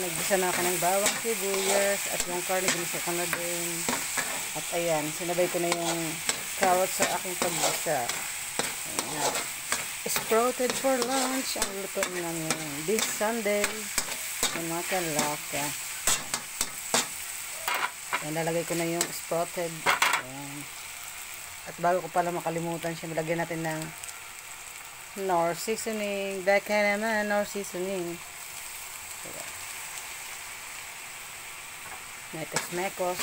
naggisa na ako ng bawang, sibuyas, at yung karne, ginisa ko na din. At ayan, sinabay ko na yung carrots sa aking paggisa. Ayan. Sprouted for lunch ang luto namin this Sunday. Yung mga kalaka. Ayan, lalagay ko na yung sprouted. Ayan. At bago ko pala makalimutan siya, lagyan natin ng Knorr seasoning. Dahil kaya naman, Knorr seasoning. Mekos-mekos.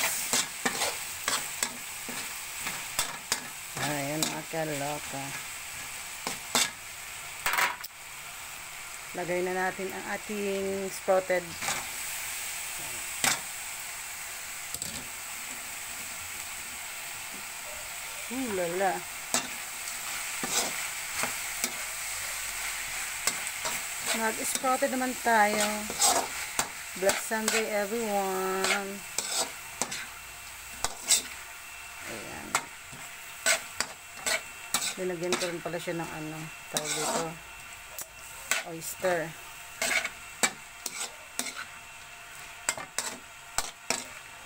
Ayan, mga kalaka. Lagay na natin ang ating sprouted. Lala. Mag-sprouted naman tayo. Blessed Sunday, everyone. Ayan. Linagyan ko rin pala siya ng ano, tawag dito, oyster.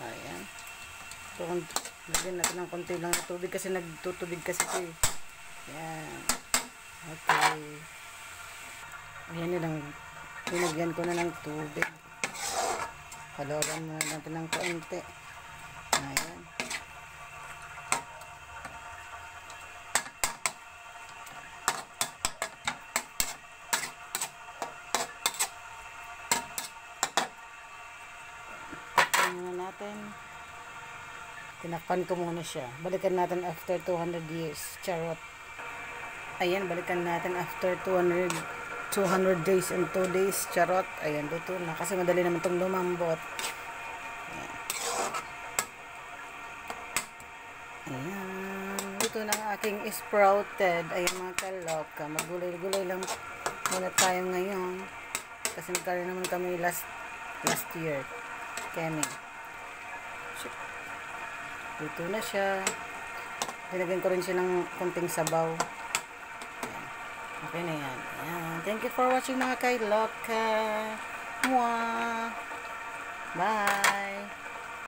Ayan. So, lagyan natin ng konti lang na tubig kasi nagtutubig kasi ito eh. Ayan. Okay. Ayan nilang linagyan ko na ng tubig. Haloran muna natin ng konti. Ayan. Muna natin. Tinakpan ko muna siya. Balikan natin after 200 years. Charot. Ayan, balikan natin after 200 days and 2 days. Charot. Ayan, luto na. Kasi madali naman itong lumambot. Ayan. Ayan. Luto na ang aking sprouted. Ayan mga kaloka. Magulay-gulay lang muna tayo ngayon. Kasi nagkaroon naman kami last year. Kemi. Luto na siya. Dinagyan ko rin siya ng konting sabaw. Ayan. Okay na yan. Ayan. Thank you for watching mga kailoka. Mwah! Bye!